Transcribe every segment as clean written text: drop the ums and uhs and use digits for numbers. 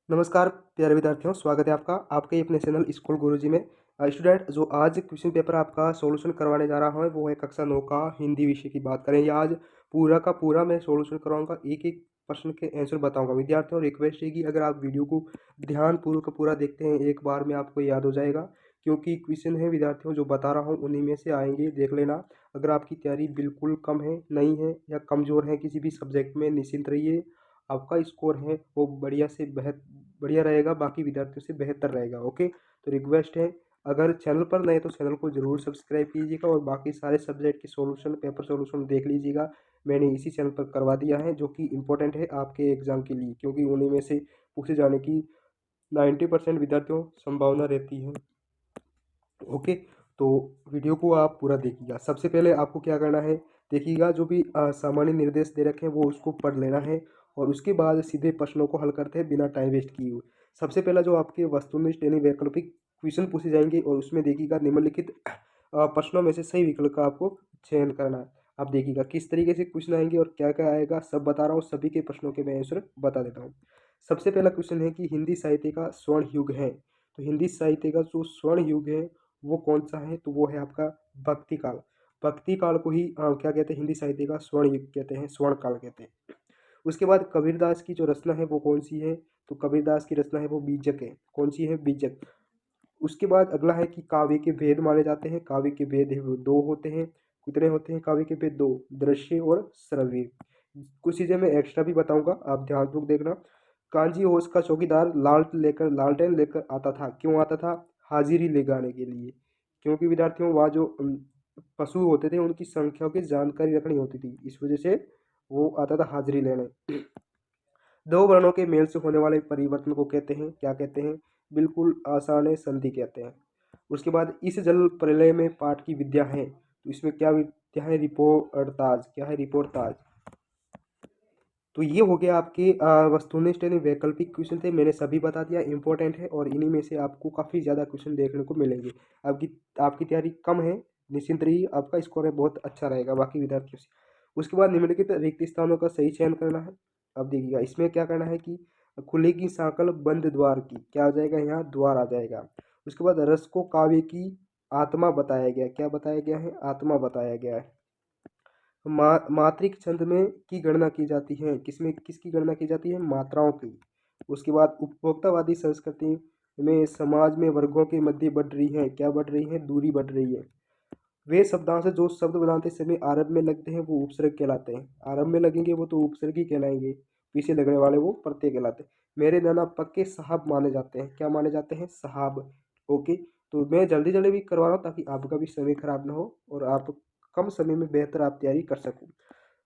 नमस्कार प्यारे विद्यार्थियों, स्वागत है आपका आपके ही अपने चैनल स्कूल गुरुजी में। स्टूडेंट, जो आज क्वेश्चन पेपर आपका सॉल्यूशन करवाने जा रहा हूँ वो है कक्षा 9 का हिंदी विषय की बात करें। या आज पूरा का पूरा मैं सॉल्यूशन करवाऊंगा, एक एक प्रश्न के आंसर बताऊंगा। विद्यार्थियों, रिक्वेस्ट है कि अगर आप वीडियो को ध्यानपूर्वक पूरा देखते हैं एक बार में आपको याद हो जाएगा, क्योंकि क्वेश्चन है विद्यार्थियों जो बता रहा हूँ उन्हीं में से आएंगे, देख लेना। अगर आपकी तैयारी बिल्कुल कम है, नहीं है या कमज़ोर है किसी भी सब्जेक्ट में, निश्चिंत रहिए। आपका स्कोर है वो बढ़िया रहेगा, बाकी विद्यार्थियों से बेहतर रहेगा। ओके, तो रिक्वेस्ट है, अगर चैनल पर नए तो चैनल को जरूर सब्सक्राइब कीजिएगा और बाकी सारे सब्जेक्ट के सॉल्यूशन, पेपर सॉल्यूशन देख लीजिएगा। मैंने इसी चैनल पर करवा दिया है, जो कि इम्पोर्टेंट है आपके एग्जाम के लिए, क्योंकि उन्हीं में से पूछे जाने की 90% विद्यार्थियों संभावना रहती है। ओके, तो वीडियो को आप पूरा देखिएगा। सबसे पहले आपको क्या करना है, देखिएगा जो भी सामान्य निर्देश दे रखे हैं वो उसको पढ़ लेना है और उसके बाद सीधे प्रश्नों को हल करते हैं बिना टाइम वेस्ट किए हुए। सबसे पहला जो आपके वस्तुनिष्ठ यानी वैकल्पिक क्वेश्चन पूछे जाएंगे और उसमें देखिएगा निम्नलिखित प्रश्नों में से सही विकल्प का आपको चयन करना है। आप देखिएगा किस तरीके से क्वेश्चन आएंगे और क्या क्या आएगा, सब बता रहा हूँ। सभी के प्रश्नों के मैं आंसर बता देता हूँ। सबसे पहला क्वेश्चन है कि हिंदी साहित्य का स्वर्ण युग है। तो हिंदी साहित्य का जो स्वर्ण युग है वो कौन सा है, तो वो है आपका भक्ति काल। भक्ति काल को ही क्या कहते हैं, हिंदी साहित्य का स्वर्ण युग कहते हैं, स्वर्ण काल कहते हैं। उसके बाद कबीरदास की जो रचना है वो कौन सी है, तो कबीरदास की रचना है वो बीजक है। कौन सी है, बीजक। उसके बाद अगला है कि काव्य के भेद माने जाते हैं। काव्य के भेद है वो दो होते हैं। कितने होते हैं काव्य के भेद, दो, दृश्य और श्रव्य। कुछ चीज़ें मैं एक्स्ट्रा भी बताऊंगा, आप ध्यानपूर्वक देखना। कांजी होश का चौकीदार लालटेन लेकर आता था। क्यों आता था, हाजिरी लगाने के लिए। क्योंकि विद्यार्थियों वहाँ जो पशु होते थे उनकी संख्या की जानकारी रखनी होती थी, इस वजह से वो आता था हाजिरी लेने। दो वर्णों के मेल से होने वाले परिवर्तन को कहते हैं, क्या कहते हैं, बिल्कुल आसान है, संधि कहते हैं। उसके बाद इस जल प्रलय में पाठ की विद्या है। तो इसमें क्या विद्या है, रिपोर्टाज। क्या है, रिपोर्टाज। तो ये हो गया आपके वस्तुनिष्ठ यानी वैकल्पिक क्वेश्चन थे, मैंने सभी बता दिया, इंपॉर्टेंट है और इन्हीं में से आपको काफ़ी ज़्यादा क्वेश्चन देखने को मिलेंगे। आपकी आपकी तैयारी कम है, निश्चिंत रहिए, आपका स्कोर है बहुत अच्छा रहेगा बाकी विद्यार्थियों से। उसके बाद निम्नलिखित रिक्त स्थानों का सही चयन करना है। अब देखिएगा इसमें क्या करना है कि खुलेगी सांकल बंद द्वार की, क्या आ जाएगा, यहाँ द्वार आ जाएगा। उसके बाद रस को काव्य की आत्मा बताया गया। क्या बताया गया है, आत्मा बताया गया है। मात्रिक छंद में की गणना की जाती है, किसमें, किसकी गणना की जाती है, मात्राओं की। उसके बाद उपभोक्तावादी संस्कृति में समाज में वर्गों के मध्य बढ़ रही है, क्या बढ़ रही है, दूरी बढ़ रही है। वे शब्दांश जो शब्द बनाते समय आरंभ में लगते हैं वो उपसर्ग कहलाते हैं। आरंभ में लगेंगे वो तो उपसर्ग ही कहलाएंगे, पीछे लगने वाले वो प्रत्यय कहलाते हैं। मेरे नाना पक्के साहब माने जाते हैं। क्या माने जाते हैं, साहब। ओके, तो मैं जल्दी जल्दी भी करवा रहा हूँ ताकि आपका भी समय खराब ना हो और आप कम समय में बेहतर आप तैयारी कर सको।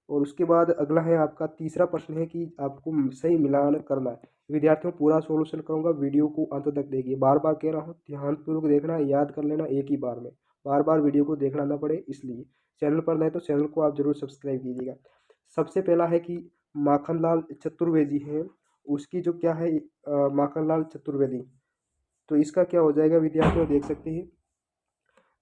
और उसके बाद अगला है आपका तीसरा प्रश्न है कि आपको सही मिलान करना है। विद्यार्थियों, पूरा सॉल्यूशन करूंगा, वीडियो को अंत तक देखिए। बार बार कह रहा हूँ, ध्यानपूर्वक देखना, याद कर लेना एक ही बार में, बार बार वीडियो को देखना ना पड़े इसलिए। चैनल पर नए तो चैनल को आप जरूर सब्सक्राइब कीजिएगा। सबसे पहला है कि माखनलाल चतुर्वेदी है, उसकी जो क्या है, माखनलाल चतुर्वेदी। तो इसका क्या हो जाएगा विद्यार्थियों, देख सकते हैं,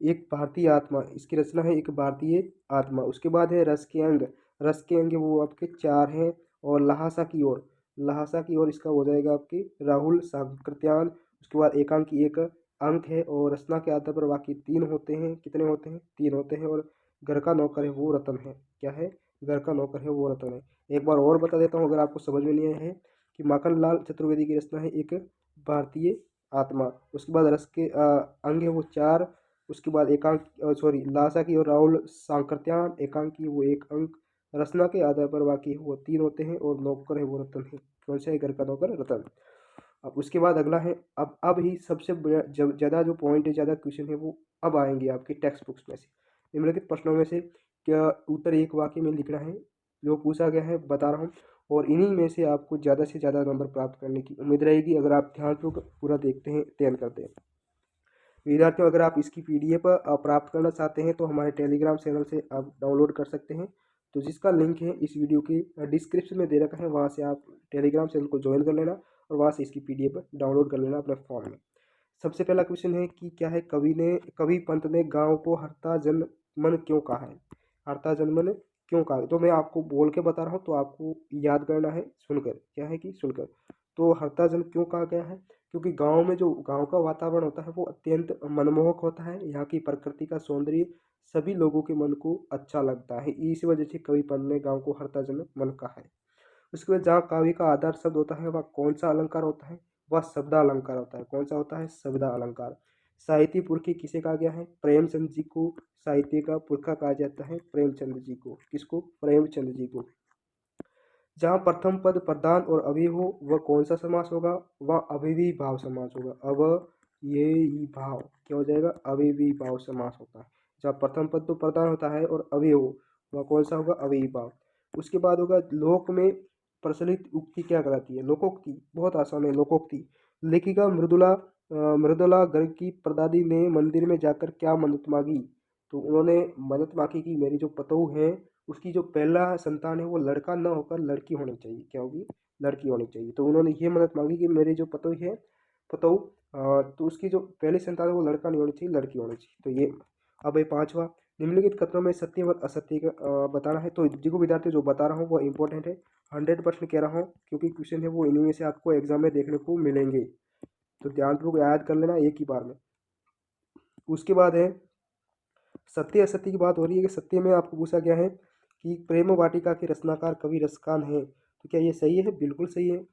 एक भारतीय आत्मा, इसकी रचना है एक भारतीय आत्मा। उसके बाद है रस के अंग। रस के अंग वो आपके चार हैं। और लहासा की ओर, लहासा की ओर इसका हो जाएगा आपके राहुल सांकृत्यान। उसके बाद एकांक की एक अंक है और रचना के आधार पर बाकी तीन होते हैं। कितने होते हैं, तीन होते हैं। और घर का नौकर है वो रतन है। क्या है, घर का नौकर है वो रतन है। एक बार और बता देता हूँ अगर आपको समझ में नहीं आया है, कि माखनलाल चतुर्वेदी की रचना है एक भारतीय आत्मा। उसके बाद रस के अंग है वो चार। उसके बाद एकांक, सॉरी, लासा की और राहुल सांकृत्यान, एकांक की वो एक अंक। रचना के आधार पर बाकी वो तीन होते हैं और नौकर है वो रतन है। कौन सा है, घर का नौकर रतन। अब उसके बाद अगला है, अब ही सबसे ज़्यादा जो पॉइंट है, ज़्यादा क्वेश्चन है वो अब आएंगे आपके टेक्स्ट बुक्स में से। निम्नलिखित प्रश्नों में से क्या उत्तर एक वाक्य में लिखना है, जो पूछा गया है बता रहा हूँ। और इन्हीं में से आपको ज़्यादा से ज़्यादा नंबर प्राप्त करने की उम्मीद रहेगी अगर आप ध्यानपूर्वक पूरा देखते हैं, अध्ययन करते हैं। विद्यार्थियों, अगर आप इसकी पीडीएफ प्राप्त करना चाहते हैं तो हमारे टेलीग्राम चैनल से आप डाउनलोड कर सकते हैं। तो जिसका लिंक है इस वीडियो के डिस्क्रिप्शन में दे रखा है, वहाँ से आप टेलीग्राम चैनल को ज्वाइन कर लेना और वहाँ से इसकी पीडीएफ डाउनलोड कर लेना अपने फ़ोन में। सबसे पहला क्वेश्चन है कि क्या है, कवि पंत ने गाँव को हरता जन मन क्यों कहा है। हरता जन मन क्यों कहा है, तो मैं आपको बोल के बता रहा हूँ तो आपको याद करना है सुनकर। क्या है कि सुनकर। तो हर्ताजन क्यों कहा गया है? क्योंकि गाँव में जो गाँव का वातावरण होता है वो अत्यंत मनमोहक होता है। यहाँ की प्रकृति का सौंदर्य सभी लोगों के मन को अच्छा लगता है। इसी वजह से कविपद ने गाँव को हर्ताजन मन कहा है। उसके बाद जहाँ काव्य का आधार शब्द होता है वह कौन सा अलंकार होता है? वह शब्दालंकार होता है। कौन सा होता है? शब्दालंकार। साहित्य पुरखी किसे कहा गया है? प्रेमचंद जी को साहित्य का पुरखा कहा जाता है। प्रेमचंद जी को। किसको? प्रेमचंद जी को। जहाँ प्रथम पद प्रधान और अवयवी हो वह कौन सा समास होगा? वह अव्ययी भाव समास होगा। अव्ययी भाव क्या हो जाएगा? अव्ययी भाव समास होता है। जहाँ प्रथम पद तो प्रधान होता है और अवयव हो वह कौन सा होगा? अव्ययी भाव। उसके बाद होगा लोक में प्रचलित उक्ति क्या कहलाती है? लोकोक्ति। बहुत आसान है लोकोक्ति। लेखिका मृदुला गर्ग की परदादी ने मंदिर में जाकर क्या मन्नत मांगी? तो उन्होंने मन्नत मांगी कि मेरी जो पतोह है उसकी जो पहला संतान है वो लड़का न होकर लड़की होनी चाहिए। क्या होगी? लड़की होनी चाहिए। तो उन्होंने ये मन्नत मांगी कि मेरी जो पतोह तो उसकी जो पहली संतान है वो लड़का नहीं होनी चाहिए, लड़की होनी चाहिए। तो ये अब ये पांचवा, निम्नलिखित कथनों में सत्य व असत्य का बताना है। तो जिनको विद्यार्थी जो बता रहा हूँ वो इंपॉर्टेंट है, 100% कह रहा हूँ क्योंकि क्वेश्चन है वो इन्हीं में से आपको एग्जाम में देखने को मिलेंगे। तो ध्यानपूर्वक याद कर लेना एक ही बार में। उसके बाद है सत्य असत्य की बात हो रही है कि सत्य में आपको पूछा गया है कि प्रेम वाटिका के रचनाकार कवि रसखान हैं। तो क्या ये सही है? बिल्कुल सही है।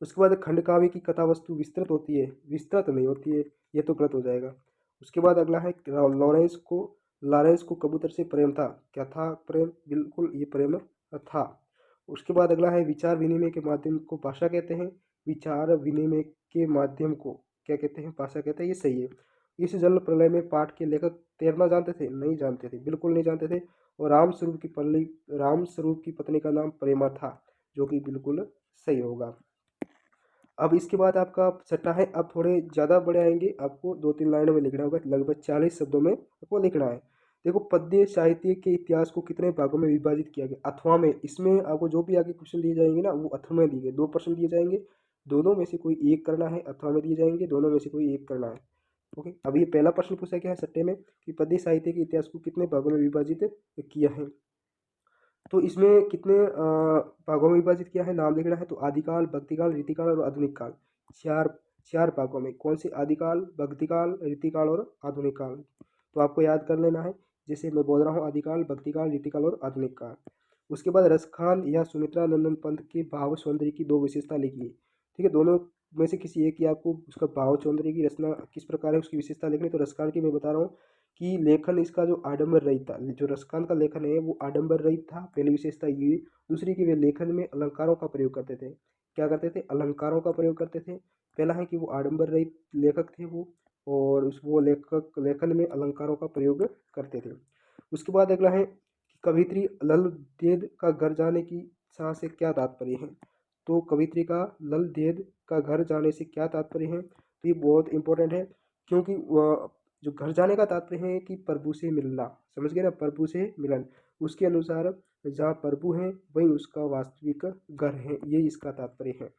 उसके बाद खंड काव्य की कथा वस्तु विस्तृत होती है, विस्तृत नहीं होती है, ये तो गलत हो जाएगा। उसके बाद अगला है लॉरेंस को कबूतर से प्रेम था। क्या था? प्रेम। बिल्कुल ये प्रेम था। उसके बाद अगला है विचार विनिमय के माध्यम को भाषा कहते हैं। विचार विनिमय के माध्यम को क्या कहते हैं? भाषा कहते हैं। ये सही है। इस जल प्रलय में पाठ के लेखक तैरना जानते थे? नहीं जानते थे, बिल्कुल नहीं जानते थे। और राम स्वरूप की पत्नी का नाम प्रेमा था, जो कि बिल्कुल सही होगा। अब इसके बाद आपका छठा है, अब थोड़े ज़्यादा बड़े आएंगे, आपको 2-3 लाइनों में लिखना होगा, लगभग 40 शब्दों में आपको लिखना है। देखो, पद्य साहित्य के इतिहास को कितने भागों में विभाजित किया गया? अथवा में। इसमें आपको जो भी आगे क्वेश्चन दिए जाएंगे ना वो अथवा में दिए गए, 2% दिए जाएंगे, दोनों में से कोई एक करना है। अथवा में दिए जाएंगे, दोनों में से कोई एक करना है। ओके, अब ये पहला प्रश्न पूछा गया है सट्टे में कि पद्य साहित्य के इतिहास को कितने भागों में विभाजित किया है। तो इसमें कितने भागों में विभाजित किया है? नाम लिखना है। तो आदिकाल, भक्तिकाल, रीतिकाल और आधुनिक काल। चार चार भागों में। कौन से? आदिकाल, भक्तिकाल, रीतिकाल और आधुनिक काल। तो आपको याद कर लेना है, जैसे मैं बोल रहा हूँ, आदिकाल, भक्तिकाल, रीतिकाल और आधुनिक काल। उसके बाद रसखान या सुमित्रा नंदन पंत के भाव सौंदर्य की 2 विशेषता लिखिए। ठीक है, दोनों में से किसी एक की आपको उसका भाव सौंदर्य की रचना किस प्रकार है उसकी विशेषता लिखनी। तो रसखान की मैं बता रहा हूँ कि लेखन इसका जो आडंबर रहित था, जो रसखान का लेखन है वो आडंबर रहित था, पहली विशेषता ये। दूसरी की वे लेखन में अलंकारों का प्रयोग करते थे। क्या करते थे? अलंकारों का प्रयोग करते थे। पहला है कि वो आडंबर रहित लेखक थे वो, और वो लेखक लेखन में अलंकारों का प्रयोग करते थे। उसके बाद अगला है कि कवित्री ललदेद का घर जाने की सा से क्या तात्पर्य है? तो कवित्री का ललदेद का घर जाने से क्या तात्पर्य है? तो ये बहुत इंपॉर्टेंट है, क्योंकि जो घर जाने का तात्पर्य है कि प्रभु से मिलना। समझ गए ना? प्रभु से मिलन। उसके अनुसार जहाँ प्रभु है वहीं उसका वास्तविक घर है, ये इसका तात्पर्य है।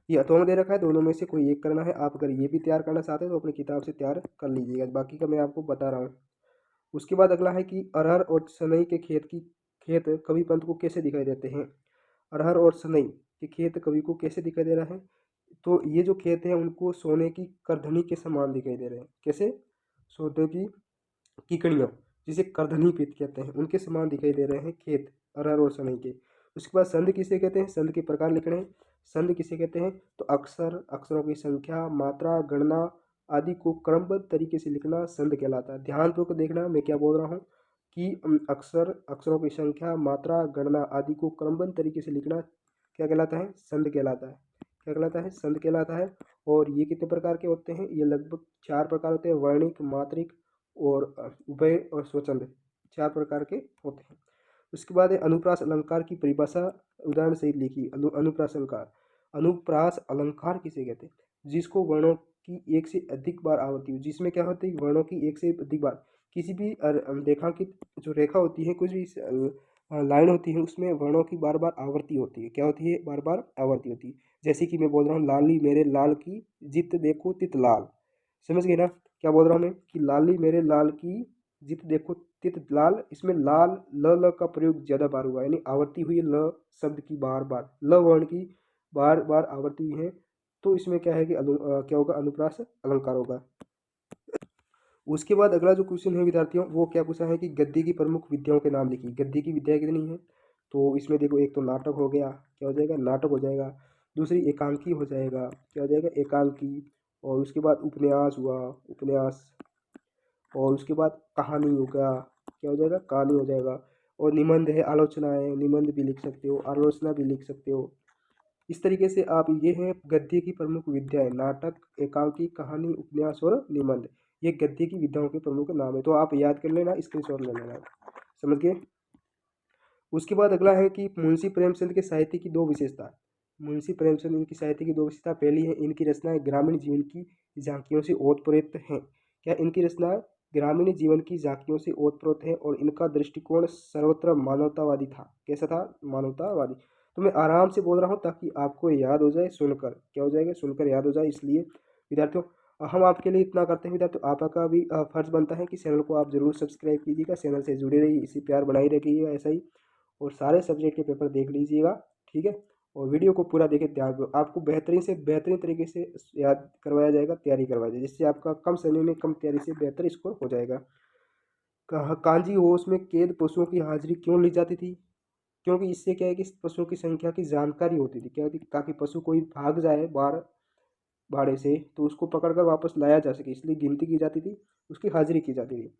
ये अथवा में दे रखा है, दोनों में से कोई एक करना है। आप अगर ये भी तैयार करना चाहते हैं तो अपनी किताब से तैयार कर लीजिएगा, बाकी का मैं आपको बता रहा हूँ। उसके बाद अगला है कि अरहर और सनई के खेत कवि पंत को कैसे दिखाई देते हैं? अरहर और सनई के खेत कवि को कैसे दिखाई दे रहा है? तो ये जो खेत हैं उनको सोने की करधनी के समान दिखाई दे रहे हैं। कैसे? सोने की किकड़ियाँ, जिसे करधनी पीत कहते हैं, उनके समान दिखाई दे रहे हैं खेत अरहर और सनई के। उसके बाद संद किसे कहते हैं? संद के प्रकार लिखने हैं। संद किसे कहते हैं? तो अक्षरों की संख्या, मात्रा, गणना आदि को क्रमबद्ध तरीके से लिखना संद कहलाता है। ध्यानपूर्वक देखना मैं क्या बोल रहा हूँ कि अक्षरों की संख्या, मात्रा, गणना आदि को क्रमबद्ध तरीके से लिखना क्या कहलाता है? संद कहलाता है। क्या कहलाता है? संद कहलाता है। और ये कितने प्रकार के होते हैं? ये लगभग 4 प्रकार होते हैं, वर्णिक, मात्रिक और उभय और स्वच्छंद, 4 प्रकार के होते हैं। उसके बाद है अनुप्रास अलंकार की परिभाषा उदाहरण सहित लिखी। अनुप्रास अलंकार। अनुप्रास अलंकार किसे कहते हैं? जिसको वर्णों की एक से अधिक बार आवृत्ति हो, जिसमें क्या होती है? वर्णों की एक से अधिक बार किसी भी रेखांकित जो रेखा होती है, कुछ भी लाइन होती है, उसमें वर्णों की बार बार आवृत्ति होती है। क्या होती है? बार बार आवृत्ति होती है। जैसे कि मैं बोल रहा हूँ, लाली मेरे लाल की जित देखो तित लाल। समझ गए ना क्या बोल रहा हूँ मैं? कि लाली मेरे लाल की जित देखो तित लाल। इसमें लाल ल ल का प्रयोग ज्यादा बार हुआ है, यानी आवृत्ति हुई है ल शब्द की बार बार, ल वर्ण की बार बार आवर्ती हुई हैं, तो इसमें क्या है कि क्या होगा, अनुप्रास अलंकार होगा। उसके बाद अगला जो क्वेश्चन है विद्यार्थियों, वो क्या पूछा है कि गद्य की प्रमुख विद्याओं के नाम लिखिए। गद्य की विद्या कितनी है, तो इसमें देखो, एक तो नाटक हो गया, क्या हो जाएगा, नाटक हो जाएगा। दूसरी एकांकी हो जाएगा, क्या हो जाएगा, एकांकी। और उसके बाद उपन्यास हुआ, उपन्यास। और उसके बाद कहानी होगा, क्या हो जाएगा, कहानी हो जाएगा। और निबंध है, आलोचना है, निबंध भी लिख सकते हो, आलोचना भी लिख सकते हो। इस तरीके से आप, ये हैं गद्य की प्रमुख विद्याएं, नाटक, एकांकी, कहानी, उपन्यास और निबंध। ये गद्य की विद्याओं के प्रमुख नाम है, तो आप याद कर लेना, स्क्रीनशॉट ले लेना। समझ गए। उसके बाद अगला है कि मुंशी प्रेमचंद के साहित्य की दो विशेषता। मुंशी प्रेमचंद इनकी साहित्य की दो विशेषता, पहली है इनकी रचनाएं ग्रामीण जीवन की झांकियों से ओतप्रोत हैं। क्या इनकी रचनाएं ग्रामीण जीवन की झांकियों से ओतप्रोत हैं, और इनका दृष्टिकोण सर्वत्र मानवतावादी था। कैसा था, मानवतावादी। तो मैं आराम से बोल रहा हूँ ताकि आपको याद हो जाए सुनकर, क्या हो जाएगा, सुनकर याद हो जाए। इसलिए विद्यार्थियों, हम आपके लिए इतना करते हैं विद्यार्थियों, आपका भी फर्ज बनता है कि चैनल को आप जरूर सब्सक्राइब कीजिएगा, चैनल से जुड़े रहिए, इसी प्यार बनाए रखिएगा ऐसा ही। और सारे सब्जेक्ट के पेपर देख लीजिएगा, ठीक है। और वीडियो को पूरा देखें, ध्यान दो, आपको बेहतरीन से बेहतरीन तरीके से याद करवाया जाएगा, तैयारी करवाया जाएगी, जिससे आपका कम समय में कम तैयारी से बेहतर स्कोर हो जाएगा। कांजी होश में कैद पशुओं की हाजिरी क्यों ली जाती थी, क्योंकि इससे क्या है कि पशुओं की संख्या की जानकारी होती थी, क्या होती, ताकि पशु कोई भाग जाए बाहर भाड़े से, तो उसको पकड़कर वापस लाया जा सके, इसलिए गिनती की जाती थी, उसकी हाजिरी की जाती थी।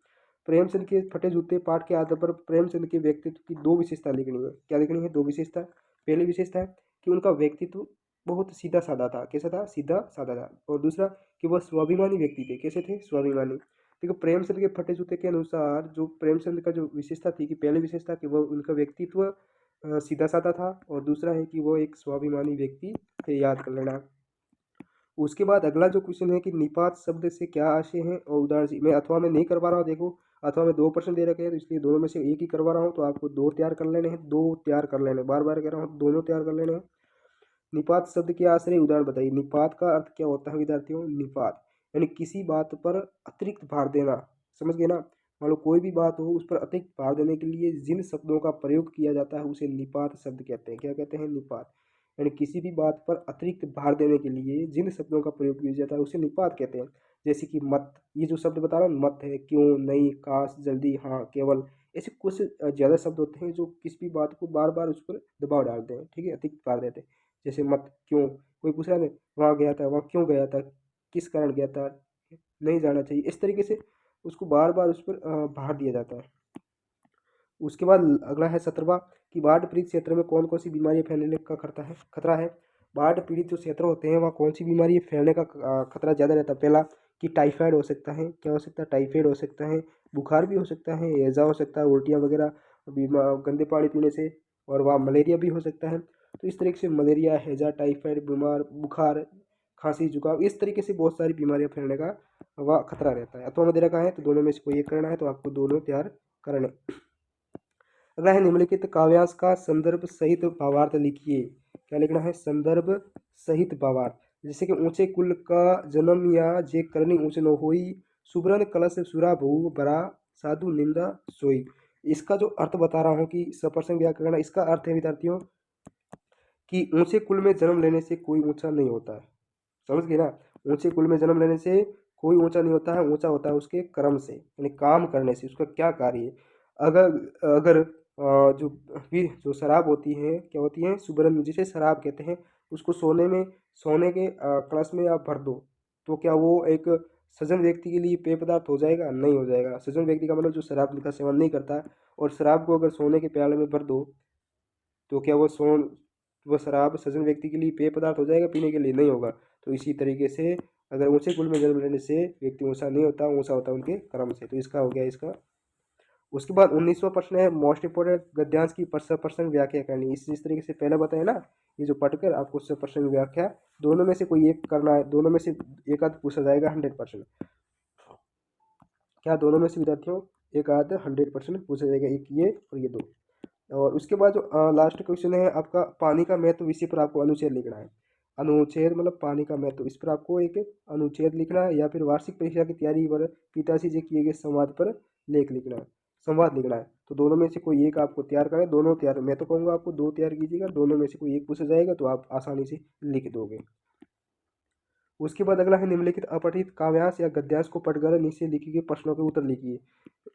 प्रेमचंद के फटे जूते पाठ के आधार पर प्रेमचंद के व्यक्तित्व की दो विशेषता लिखनी है। क्या लिखनी है, दो विशेषता। पहली विशेषता है कि उनका व्यक्तित्व बहुत सीधा साधा था। कैसा था, सीधा साधा था। और दूसरा कि वह स्वाभिमानी व्यक्ति थे। कैसे थे, स्वाभिमानी। देखो, प्रेमचंद के फटे जूते के अनुसार जो प्रेमचंद का जो विशेषता थी, कि पहली विशेषता कि वह, उनका व्यक्तित्व सीधा साधा था, और दूसरा है कि वो एक स्वाभिमानी व्यक्ति थे। याद कर लेना। उसके बाद अगला जो क्वेश्चन है कि निपात शब्द से क्या आशय है, और उदाहरण मैं अथवा में नहीं करवा रहा हूँ, देखो अथवा में 2% दे रखे हैं, तो इसलिए दोनों में से एक ही करवा रहा हूँ, तो आपको दो तैयार कर लेने हैं, दो तैयार कर लेने, बार बार कह रहा हूँ, दोनों तैयार कर लेने हैं। निपात शब्द के आश्रय उदाहरण बताइए। निपात का अर्थ क्या होता है विद्यार्थियों, निपात यानी किसी बात पर अतिरिक्त भार देना। समझ गए ना। मान लो कोई भी बात हो, उस पर अतिरिक्त भार देने के लिए जिन शब्दों का प्रयोग किया जाता है, उसे निपात शब्द कहते हैं। क्या कहते हैं, निपात। यानी किसी भी बात पर अतिरिक्त भार देने के लिए जिन शब्दों का प्रयोग किया जाता है, उसे निपात कहते हैं। जैसे कि मत, ये जो शब्द बता रहा हूँ, मत है, क्यों, नहीं, काश, जल्दी, हाँ, केवल। ऐसे कुछ ज़्यादा शब्द होते हैं जो किसी भी बात को बार बार उस पर दबाव डालते हैं, ठीक है, अतिरिक्त भार देते हैं। जैसे मत, क्यों, कोई पूछ रहा है वहाँ गया था, वहाँ क्यों गया था, किस कारण गया था, नहीं जाना चाहिए, इस तरीके से उसको बार बार उस पर भार दिया जाता है। उसके बाद अगला है 17वां कि बाढ़ पीड़ित क्षेत्र में कौन कौन सी बीमारियां फैलने का खतरा है। बाढ़ पीड़ित जो क्षेत्र होते हैं, वहाँ कौन सी बीमारी फैलने का खतरा ज़्यादा रहता है। पहला कि टाइफाइड हो सकता है, क्या हो सकता है, टाइफाइड हो सकता है, बुखार भी हो सकता है, हैजा हो सकता है, उल्टियाँ वगैरह गंदे पानी पीने से, और वहाँ मलेरिया भी हो सकता है। तो इस तरीके से मलेरिया, हैजा, टाइफाइड, बीमार, बुखार, खांसी, जुकाम, इस तरीके से बहुत सारी बीमारियां फैलने का वह खतरा रहता है। अथवा में दे रखा है, तो दोनों में से कोई एक करना है, तो आपको दोनों तैयार करने। अगला है निम्नलिखित काव्यांश का संदर्भ सहित भावार्थ लिखिए। क्या लिखना है, संदर्भ सहित भावार्थ। जैसे कि ऊंचे कुल का जन्म या जे करनी ऊंच न होई, सुब्रन कलश सुरा भू बरा, साधु निंदा सोई। इसका जो अर्थ बता रहा हूँ कि सप्रसंग व्याकरण, इसका अर्थ है विद्यार्थियों कि ऊंचे कुल में जन्म लेने से कोई ऊंचा नहीं होता है। समझ गए ना। ऊंचे कुल में जन्म लेने से कोई ऊंचा नहीं होता है, ऊंचा होता है उसके कर्म से, यानी काम करने से, उसका क्या कार्य है। अगर अगर जो जो शराब होती है, क्या होती है, सुबरन, जिसे शराब कहते हैं, उसको सोने के कलश में आप भर दो, तो क्या वो एक सज्जन व्यक्ति के लिए पेय पदार्थ हो जाएगा, नहीं हो जाएगा। सज्जन व्यक्ति का मतलब जो शराब का सेवन नहीं करता। और शराब को अगर सोने के प्याले में भर दो, तो क्या वो शराब सज्जन व्यक्ति के लिए पेय पदार्थ हो जाएगा, पीने के लिए नहीं होगा। तो इसी तरीके से अगर ऊंचे कुल में जन्म लेने से व्यक्ति ऊंचा नहीं होता, ऊंचा होता उनके कर्म से। तो इसका हो गया इसका। उसके बाद 19वां प्रश्न है मोस्ट इंपोर्टेंट, गद्यांश की प्रश्न व्याख्या करनी। इस तरीके से पहले बताया ना, ये जो पढ़कर आपको प्रश्न व्याख्या दोनों में से कोई एक करना है, दोनों में से एक आध पूछा जाएगा 100%। क्या दोनों में से विद्यार्थियों एक आध 100% पूछा जाएगा, एक ये और ये दो। और उसके बाद जो लास्ट क्वेश्चन है आपका, पानी का महत्व विषय पर आपको अनुच्छेद लिखना है। अनुच्छेद मतलब पानी का महत्व, इस पर आपको एक अनुच्छेद लिखना है, या फिर वार्षिक परीक्षा की तैयारी पर पिताजी जी किए गए संवाद पर लेख लिखना है। संवाद लिखना है। तो दोनों में से कोई एक आपको तैयार करें, दोनों तैयार, मैं तो कहूँगा आपको दो तैयार कीजिएगा, दोनों में से कोई एक पूछा जाएगा तो आप आसानी से लिख दोगे। उसके बाद अगला है निम्नलिखित अपठित काव्यांश या गद्यांश को पढ़कर नीचे लिखे गए प्रश्नों के उत्तर लिखिए।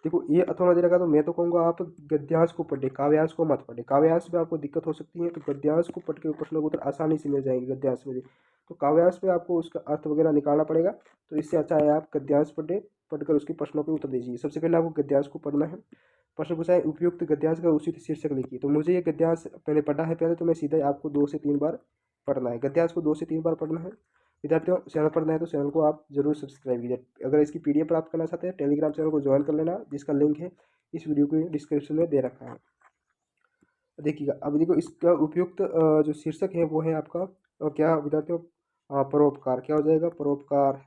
देखो ये अथवा दे रखा, तो मैं तो कहूँगा आप गद्यांश को पढ़े, काव्यांश को मत पढ़े। काव्यांश में आपको दिक्कत हो सकती है, तो गद्यांश को पढ़ के प्रश्नों के उत्तर आसानी से मिल जाएंगे गद्यांश में। तो काव्यांश में आपको उसका अर्थ वगैरह निकालना पड़ेगा, तो इससे अच्छा है आप गद्यांश पढ़े, पढ़कर उसके प्रश्नों के उत्तर दीजिए। सबसे पहले आपको गद्यांश को पढ़ना है। प्रश्न पूछा है उपयुक्त गद्यांश का उचित शीर्षक लिखिए। तो मुझे ये गद्यांश मैंने पढ़ा है पहले, तो मैं सीधा आपको 2 से 3 बार पढ़ना है, गद्यांश को 2 से 3 बार पढ़ना है। विद्यार्थियों, चैनल पर नए तो चैनल को आप जरूर सब्सक्राइब कीजिए। अगर इसकी पीडीएफ प्राप्त करना चाहते हैं, टेलीग्राम चैनल को ज्वाइन कर लेना, जिसका लिंक है इस वीडियो के डिस्क्रिप्शन में दे रखा है। देखिएगा, अब देखो इसका उपयुक्त जो शीर्षक है वो है आपका क्या विद्यार्थियों, परोपकार। क्या हो जाएगा? परोपकार।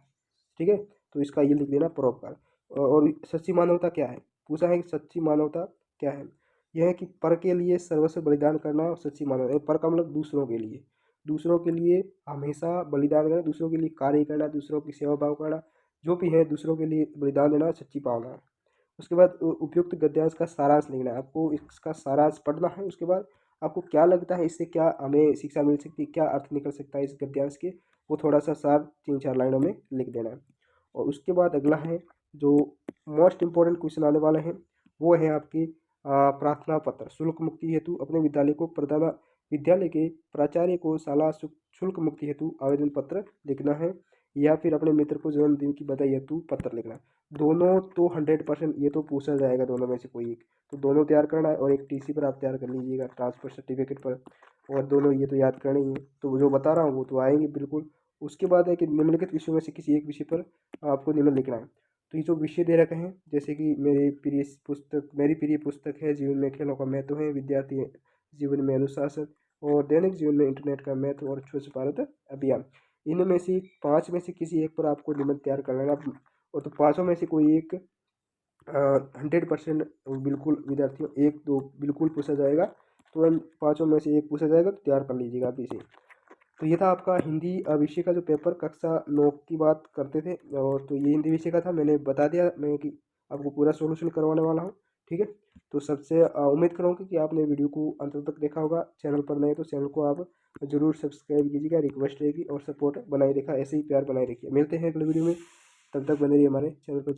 ठीक है, तो इसका ये लिख देना परोपकार। और सच्ची मानवता क्या है? पूछा है कि सच्ची मानवता क्या है? यह है कि पर के लिए सर्वस्व बलिदान करना सच्ची मानवता। पर का मतलब दूसरों के लिए, दूसरों के लिए हमेशा बलिदान करना, दूसरों के लिए कार्य करना, दूसरों की सेवा भाव करना, जो भी है दूसरों के लिए बलिदान देना सच्ची भावना है। उसके बाद उपयुक्त गद्यांश का सारांश लिखना है, आपको इसका सारांश पढ़ना है। उसके बाद आपको क्या लगता है इससे क्या हमें शिक्षा मिल सकती है, क्या अर्थ निकल सकता है इस गद्यांश के, वो थोड़ा सा सार 3-4 लाइनों में लिख देना है। और उसके बाद अगला है जो मोस्ट इम्पोर्टेंट क्वेश्चन आने वाले हैं, वो है आपकी प्रार्थना पत्र। शुल्क मुक्ति हेतु अपने विद्यालय को विद्यालय के प्राचार्य को शाला शुल्क मुक्ति हेतु आवेदन पत्र लिखना है, या फिर अपने मित्र को जन्मदिन की बधाई हेतु पत्र लिखना है। दोनों तो 100% ये तो पूछा जाएगा, दोनों में से कोई एक, तो दोनों तैयार करना है। और एक टीसी पर आप तैयार कर लीजिएगा, ट्रांसफर सर्टिफिकेट पर। और दोनों ये तो याद करने ही है, तो जो बता रहा हूँ वो तो आएंगे बिल्कुल। उसके बाद है कि निम्नलिखित विषयों में से किसी एक विषय पर आपको निम्न लिखना है। तो ये जो विषय दे रखे हैं, जैसे कि मेरी प्रिय पुस्तक है जीवन में खेलों का महत्व है, विद्यार्थी जीवन में अनुशासन, और दैनिक जीवन में इंटरनेट का महत्व, और स्वच्छ भारत अभियान। इनमें से 5 में से किसी एक पर आपको निबंध तैयार कर लेना। और तो पाँचों में से कोई एक 100% बिल्कुल विद्यार्थियों, एक दो बिल्कुल पूछा जाएगा, तो इन पाँचों में से एक पूछा जाएगा, तो तैयार कर लीजिएगा आप इसे। तो ये था आपका हिंदी विषय का जो पेपर कक्षा 9 की बात करते थे, और तो ये हिंदी विषय का था। मैंने बता दिया मैं कि आपको पूरा सॉल्यूशन करवाने वाला हूँ। ठीक है, तो सबसे उम्मीद करूँगा कि आपने वीडियो को अंत तक देखा होगा। चैनल पर नए तो चैनल को आप जरूर सब्सक्राइब कीजिएगा, रिक्वेस्ट रहेगी, और सपोर्ट बनाए रखा, ऐसे ही प्यार बनाए रखिए। मिलते हैं अगले वीडियो में, तब तक बने रहिए हमारे चैनल पर।